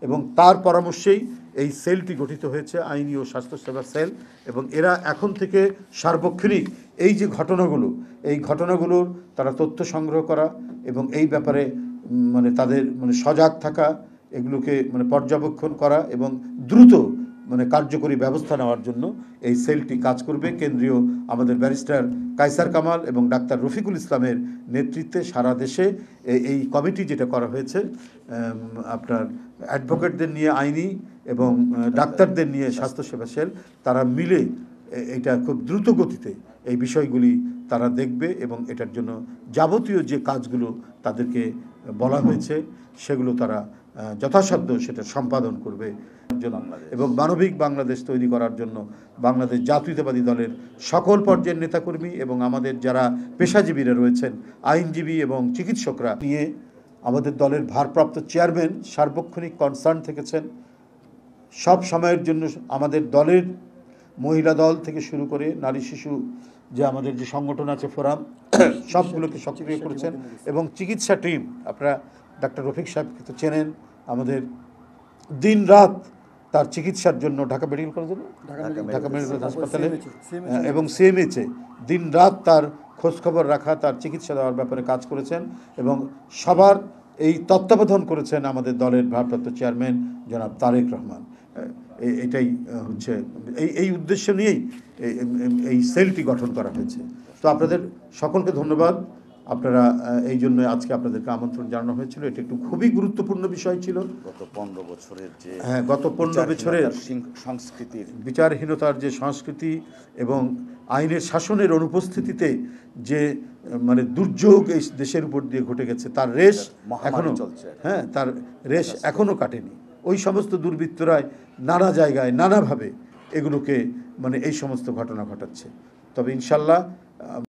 এবং তার পরামর্শেই এই সেলটি গঠিত হয়েছে, আইনি ও স্বাস্থ্যসেবা সেল। এবং এরা এখন থেকে সার্বক্ষণিক এই যে ঘটনাগুলো, এই ঘটনাগুলোর তারা তথ্য সংগ্রহ করা এবং এই ব্যাপারে মানে তাদের মানে সজাগ থাকা, এগুলোকে মানে পর্যবেক্ষণ করা এবং দ্রুত মানে কার্যকরী ব্যবস্থা নেওয়ার জন্য এই সেলটি কাজ করবে। কেন্দ্রীয় আমাদের ব্যারিস্টার কায়সার কামাল এবং ডাক্তার রফিকুল ইসলামের নেতৃত্বে সারা দেশে এই কমিটি যেটা করা হয়েছে, আপনার অ্যাডভোকেটদের নিয়ে আইনি এবং ডাক্তারদের নিয়ে স্বাস্থ্যসেবা সেল, তারা মিলে এটা খুব দ্রুত গতিতে এই বিষয়গুলি তারা দেখবে এবং এটার জন্য যাবতীয় যে কাজগুলো তাদেরকে বলা হয়েছে সেগুলো তারা যথাসাধ্য সেটা সম্পাদন করবে এবং মানবিক বাংলাদেশ তৈরি করার জন্য বাংলাদেশ জাতীয়তাবাদী দলের সকল পর্যায়ের নেতাকর্মী এবং আমাদের যারা পেশাজীবীরা রয়েছেন, আইনজীবী এবং চিকিৎসকরা নিয়ে আমাদের দলের ভারপ্রাপ্ত চেয়ারম্যান সার্বক্ষণিক কনসার্ন থেকেছেন। সব সময়ের জন্য আমাদের দলের মহিলা দল থেকে শুরু করে নারী শিশু যে আমাদের যে সংগঠন আছে ফোরাম, সবগুলোকে সক্রিয় করেছেন এবং চিকিৎসা টিম, আপনারা ডাক্তার রফিক সাহেবকে তো চেনেন, আমাদের দিন রাত তার চিকিৎসার জন্য ঢাকা মেডিকেল কলেজে, ঢাকা মেডিকেল হাসপাতালে এবং সিএমএইচে দিন রাত তার খোঁজখবর রাখা, তার চিকিৎসা দেওয়ার ব্যাপারে কাজ করেছেন এবং সবার এই তত্ত্বাবধান করেছেন আমাদের দলের ভারপ্রাপ্ত চেয়ারম্যান জনাব তারেক রহমান। এটাই হচ্ছে এই উদ্দেশ্য নিয়েই এই সেলটি গঠন করা হয়েছে। তো আপনাদের সকলকে ধন্যবাদ। আপনারা এই জন্য আজকে আপনাদেরকে আমন্ত্রণ জানানো হয়েছিল। এটা একটু খুবই গুরুত্বপূর্ণ বিষয় ছিল। গত 15 বছরের যে গত 15 বছরের সংস্কৃতির বিচারহীনতার যে সংস্কৃতি এবং আইনের শাসনের অনুপস্থিতিতে যে মানে দুর্যোগ এই দেশের উপর দিয়ে ঘটে গেছে, তার রেশ এখনো চলছে। তার রেশ এখনো কাটেনি। ওই সমস্ত দুর্বৃত্তরাই নানা জায়গায় নানাভাবে এগুলোকে মানে এই সমস্ত ঘটনা ঘটাচ্ছে। তবে ইনশাল্লাহ